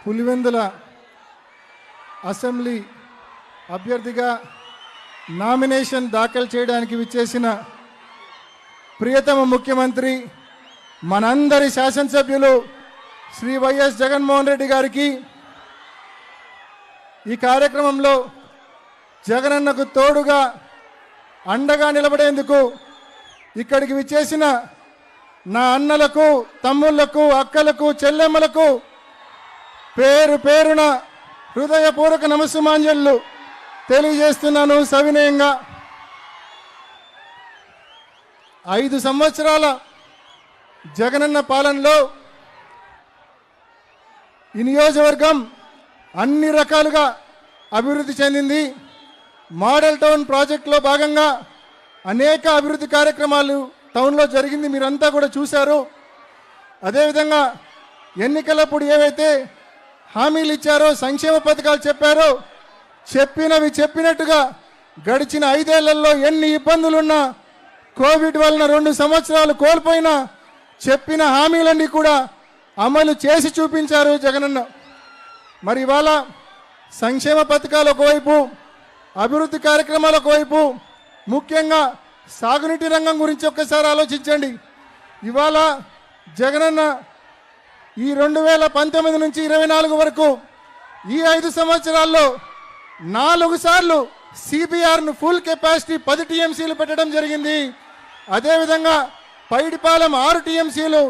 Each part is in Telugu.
పులివెందుల అసెంబ్లీ అభ్యర్థిగా నామినేషన్ దాఖలు చేయడానికి విచ్చేసిన ప్రియతమ ముఖ్యమంత్రి మనందరి శాసనసభ్యులు శ్రీ వైఎస్ జగన్మోహన్ రెడ్డి గారికి ఈ కార్యక్రమంలో జగనన్నకు తోడుగా అండగా నిలబడేందుకు ఇక్కడికి విచ్చేసిన నా అన్నలకు, తమ్ముళ్లకు, అక్కలకు, చెల్లెమ్మలకు పేరు పేరున హృదయపూర్వక నమస్సుమాంజలు తెలియజేస్తున్నాను సవినయంగా. 5 సంవత్సరాల జగనన్న పాలనలో ఈ నియోజకవర్గం అన్ని రకాలుగా అభివృద్ధి చెందింది. మోడల్ టౌన్ ప్రాజెక్టులో భాగంగా అనేక అభివృద్ధి కార్యక్రమాలు టౌన్లో జరిగింది, మీరంతా కూడా చూశారు. అదేవిధంగా ఎన్నికలప్పుడు ఏవైతే హామీలు ఇచ్చారో, సంక్షేమ పథకాలు చెప్పారో, చెప్పినవి చెప్పినట్టుగా గడిచిన 5 ఏళ్లలో ఎన్ని ఇబ్బందులున్నా, కోవిడ్ వలన 2 సంవత్సరాలు కోల్పోయినా చెప్పిన హామీలన్నీ కూడా అమలు చేసి చూపించారు జగనన్న. మరి ఇవాళ సంక్షేమ పథకాలు ఒకవైపు, అభివృద్ధి కార్యక్రమాలు ఒకవైపు, ముఖ్యంగా సాగునీటి రంగం గురించి ఒక్కసారి ఆలోచించండి. ఇవాళ జగనన్న ఈ 2019 నుంచి 24 వరకు ఈ 5 సంవత్సరాల్లో 4 సార్లు సిబిఆర్ను ఫుల్ కెపాసిటీ 10 టీఎంసీలు పెట్టడం జరిగింది. అదేవిధంగా పైడిపాలెం 6 టీఎంసీలు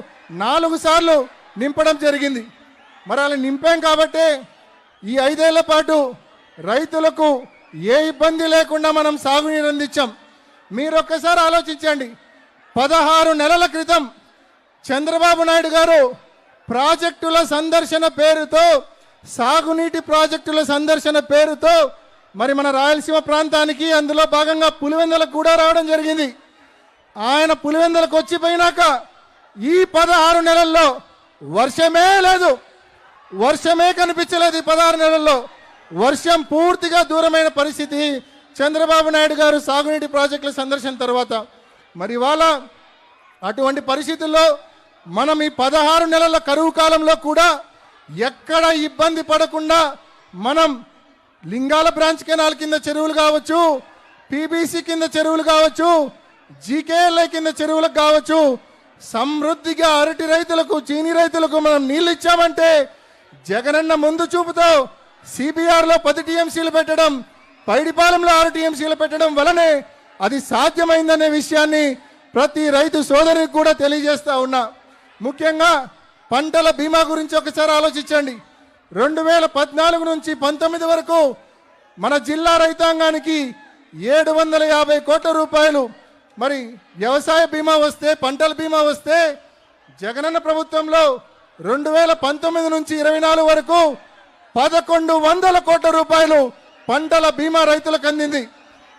4 సార్లు నింపడం జరిగింది. మరి అలా నింపాం కాబట్టే ఈ 5 ఏళ్ల పాటు రైతులకు ఏ ఇబ్బంది లేకుండా మనం సాగునీరు అందించాం. మీరు ఒక్కసారి ఆలోచించండి. 16 నెలల క్రితం చంద్రబాబు నాయుడు గారు ప్రాజెక్టుల సందర్శన పేరుతో, సాగునీటి ప్రాజెక్టుల సందర్శన పేరుతో మరి మన రాయలసీమ ప్రాంతానికి, అందులో భాగంగా పులివెందులకు కూడా రావడం జరిగింది. ఆయన పులివెందులకు వచ్చిపోయినాక ఈ 16 నెలల్లో వర్షమే లేదు, వర్షమే కనిపించలేదు. ఈ 16 నెలల్లో వర్షం పూర్తిగా దూరమైన పరిస్థితి చంద్రబాబు నాయుడు గారు సాగునీటి ప్రాజెక్టుల సందర్శన తర్వాత. మరి ఇవాళ అటువంటి పరిస్థితుల్లో మనం ఈ 16 నెలల కరువు కాలంలో కూడా ఎక్కడ ఇబ్బంది పడకుండా మనం లింగాల బ్రాంచ్ కెనాల్ కింద చెరువులు కావచ్చు, పీబీసీ కింద చెరువులు కావచ్చు, జీకేఎల్ఐ కింద చెరువులకు కావచ్చు, సమృద్ధిగా అరటి రైతులకు, చీనీ రైతులకు మనం నీళ్ళు ఇచ్చామంటే జగనన్న ముందు చూపుతో సిబిఆర్లో 10 టీఎంసీలు పెట్టడం, పైడిపాలెంలో 6 టీఎంసీలు పెట్టడం వలనే అది సాధ్యమైందనే విషయాన్ని ప్రతి రైతు సోదరికి కూడా తెలియజేస్తా ఉన్నా. ముఖ్యంగా పంటల బీమా గురించి ఒకసారి ఆలోచించండి. 2014 నుంచి 19 వరకు మన జిల్లా రైతాంగానికి 750 కోట్ల రూపాయలు మరి వ్యవసాయ బీమా వస్తే, పంటల బీమా వస్తే, జగనన్న ప్రభుత్వంలో 2019 నుంచి 24 వరకు 1100 కోట్ల రూపాయలు పంటల బీమా రైతులకు అందింది.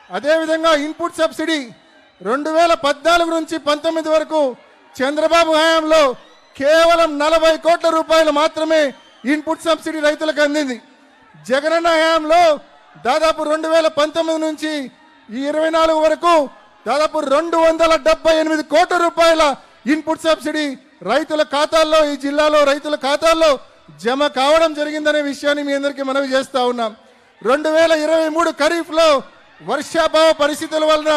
అదేవిధంగా ఇన్పుట్ సబ్సిడీ 2014 నుంచి 19 వరకు చంద్రబాబు హయాంలో కేవలం 40 కోట్ల రూపాయలు మాత్రమే ఇన్పుట్ సబ్సిడీ రైతులకు అందింది. జగనన్న హయాంలో దాదాపు 2019 నుంచి ఈ 24 వరకు దాదాపు 278 కోట్ల రూపాయల ఇన్పుట్ సబ్సిడీ రైతుల ఖాతాల్లో, ఈ జిల్లాలో రైతుల ఖాతాల్లో జమ కావడం జరిగిందనే విషయాన్ని మీ అందరికీ మనవి చేస్తా ఉన్నాం. 2023 ఖరీఫ్లో వర్షాభావ పరిస్థితుల వలన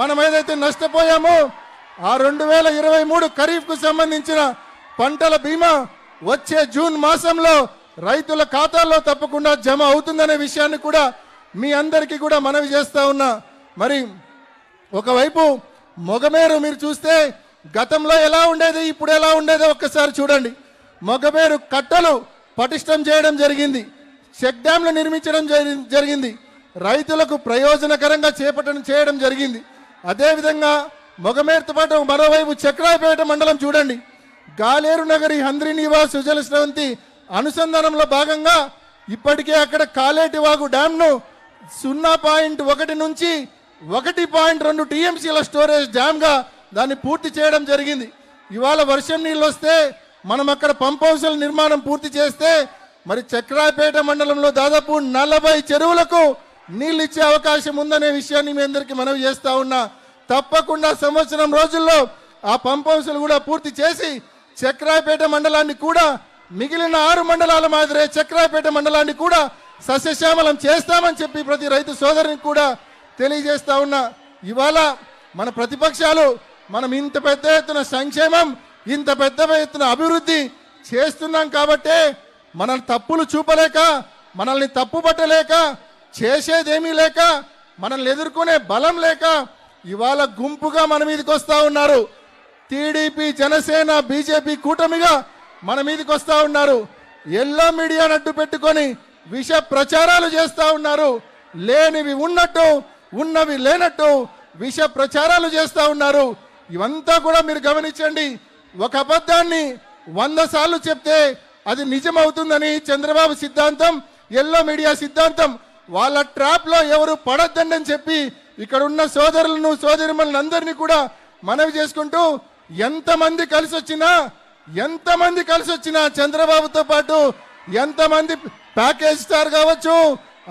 మనం ఏదైతే నష్టపోయామో ఆ 2023 ఖరీఫ్కు సంబంధించిన పంటల బీమా వచ్చే జూన్ మాసంలో రైతుల ఖాతాల్లో తప్పకుండా జమ అవుతుందనే విషయాన్ని కూడా మీ అందరికీ కూడా మనవి చేస్తా ఉన్నా. మరి ఒకవైపు మొగమేరు మీరు చూస్తే గతంలో ఎలా ఉండేది, ఇప్పుడు ఎలా ఉండేదో ఒక్కసారి చూడండి. మొగమేరు కట్టలు పటిష్టం చేయడం జరిగింది, చెక్ డ్యాంలు నిర్మించడం జరిగింది, రైతులకు ప్రయోజనకరంగా చేయడం జరిగింది. అదేవిధంగా మొగమేరుతో పాటు మరోవైపు చక్రాయపేట మండలం చూడండి, గాలేరు నగరి, హంద్రి నివాస్, సుజల స్రవంతి అనుసంధానంలో భాగంగా ఇప్పటికే అక్కడ కాలేటి వాగు డ్యాంను 0.1 నుంచి 1.2 టీఎంసీల స్టోరేజ్ డ్యామ్గా దాన్ని పూర్తి చేయడం జరిగింది. ఇవాళ వర్షం నీళ్ళు వస్తే మనం అక్కడ పంప్ హౌస్ల నిర్మాణం పూర్తి చేస్తే మరి చక్రాయపేట మండలంలో దాదాపు 40 చెరువులకు నీళ్ళు ఇచ్చే అవకాశం ఉందనే విషయాన్ని మీ అందరికీ మనవి చేస్తా ఉన్నా. తప్పకుండా సంవత్సరం రోజుల్లో ఆ పంప్ హౌస్లు కూడా పూర్తి చేసి చక్రాయపేట మండలాన్ని కూడా మిగిలిన 6 మండలాల మాదిరే చక్రాపేట మండలాన్ని కూడా సస్యశ్యామలం చేస్తామని చెప్పి ప్రతి రైతు సోదరుని కూడా తెలియజేస్తా ఉన్నా. ఇవాళ మన ప్రతిపక్షాలు మనం ఇంత పెద్ద ఎత్తున సంక్షేమం, ఇంత పెద్ద ఎత్తున అభివృద్ధి చేస్తున్నాం కాబట్టే మన తప్పులు చూపలేక, మనల్ని తప్పు పట్టలేక, చేసేదేమీ లేక, మనల్ని ఎదుర్కొనే బలం లేక ఇవాళ గుంపుగా మన మీదకి వస్తూ ఉన్నారు. టీడీపీ, జనసేన, బీజేపీ కూటమిగా మన మీదకి వస్తూ ఉన్నారు. ఎల్లో మీడియాను అడ్డు పెట్టుకొని విష ప్రచారాలు చేస్తూ ఉన్నారు. లేనివి ఉన్నట్టు, ఉన్నవి లేనట్టు విష ప్రచారాలు చేస్తూ ఉన్నారు. ఇవంతా కూడా మీరు గమనించండి. ఒక అబద్ధాన్ని 100 సార్లు చెప్తే అది నిజమవుతుందని చంద్రబాబు సిద్ధాంతం, ఎల్లో మీడియా సిద్ధాంతం. వాళ్ళ ట్రాప్లో ఎవరు పడొద్దని చెప్పి ఇక్కడ ఉన్న సోదరులను, సోదరిమణులను అందరినీ కూడా మనవి చేసుకుంటూ, ఎంతమంది కలిసి వచ్చినా చంద్రబాబుతో పాటు ఎంతమంది ప్యాకేజ్ స్టార్ కావచ్చు,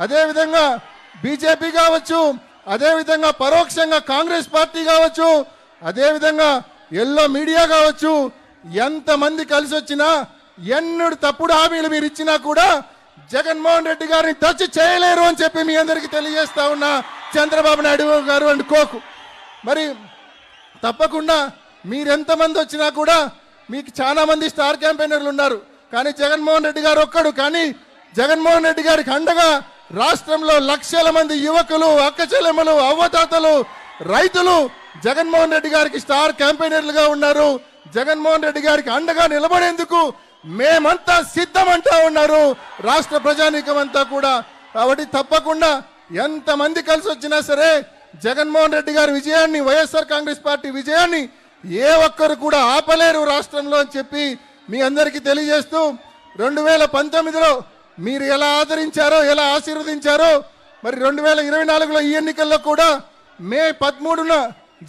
అదేవిధంగా బీజేపీ కావచ్చు, అదేవిధంగా పరోక్షంగా కాంగ్రెస్ పార్టీ కావచ్చు, అదేవిధంగా ఎల్లో మీడియా కావచ్చు, ఎంతమంది కలిసి వచ్చినా, ఎన్నడు తప్పుడు హామీలు మీరు ఇచ్చినా కూడా జగన్మోహన్ రెడ్డి గారిని టచ్ చేయలేరు అని చెప్పి మీ అందరికీ తెలియజేస్తా ఉన్నా. చంద్రబాబు నాయుడు గారు అండ్ కోకు మరి తప్పకుండా మీరెంతమంది వచ్చినా కూడా మీకు చాలా మంది స్టార్ క్యాంపెయినర్లు ఉన్నారు. కానీ జగన్మోహన్ రెడ్డి గారు ఒక్కడు. కానీ జగన్మోహన్ రెడ్డి గారికి అండగా రాష్ట్రంలో లక్షల మంది యువకులు, అక్కచెల్లెమ్మలు, అవ్వతాతలు, రైతులు జగన్మోహన్ రెడ్డి గారికి స్టార్ క్యాంపెయినర్లుగా ఉన్నారు. జగన్మోహన్ రెడ్డి గారికి అండగా నిలబడేందుకు మేమంతా సిద్ధమంటా ఉన్నారు రాష్ట్ర ప్రజానీకం అంతా కూడా. కాబట్టి తప్పకుండా ఎంతమంది కలిసి వచ్చినా సరే జగన్మోహన్ రెడ్డి గారి విజయాన్ని, వైఎస్ఆర్ కాంగ్రెస్ పార్టీ విజయాన్ని ఏ ఒక్కరు కూడా ఆపలేరు రాష్ట్రంలో అని చెప్పి మీ అందరికీ తెలియజేస్తూ, 2019లో మీరు ఎలా ఆదరించారో, ఎలా ఆశీర్వదించారో, మరి 2024లో ఈ ఎన్నికల్లో కూడా మే 13న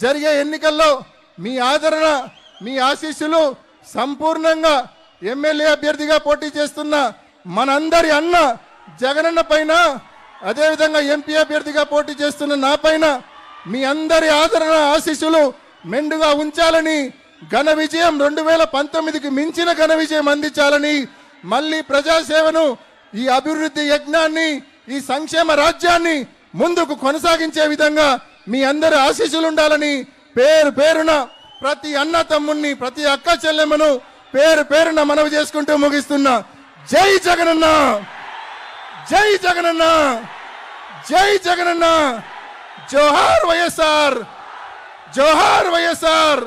జరిగే ఎన్నికల్లో మీ ఆదరణ, మీ ఆశీస్సులు సంపూర్ణంగా ఎమ్మెల్యే అభ్యర్థిగా పోటీ చేస్తున్న మనందరి అన్న జగనన్న పైన, అదేవిధంగా ఎంపీ అభ్యర్థిగా పోటీ చేస్తున్న నా పైన మీ అందరి ఆదరణ, ఆశీస్సులు మెండుగా ఉంచాలని, ఘన విజయం 2019కి మించిన ఘన విజయం అందించాలని, మళ్ళీ ప్రజాసేవను, ఈ అభివృద్ధి యజ్ఞాన్ని, ఈ సంక్షేమ రాజ్యాన్ని ముందుకు కొనసాగించే విధంగా మీ అందరి ఆశీస్సులు ఉండాలని పేరు పేరున ప్రతి అన్న తమ్ముణ్ణి, ప్రతి అక్క చెల్లెమ్మను పేరు పేరున మనవి చేసుకుంటూ ముగిస్తున్నా. జై జగనన్న, జై జగనన్న, జై జగనన్న, జోహార్ వైఎస్ఆర్, జోహార్ వైఎస్ఆర్,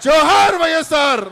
జోహార్ వైఎస్ఆర్.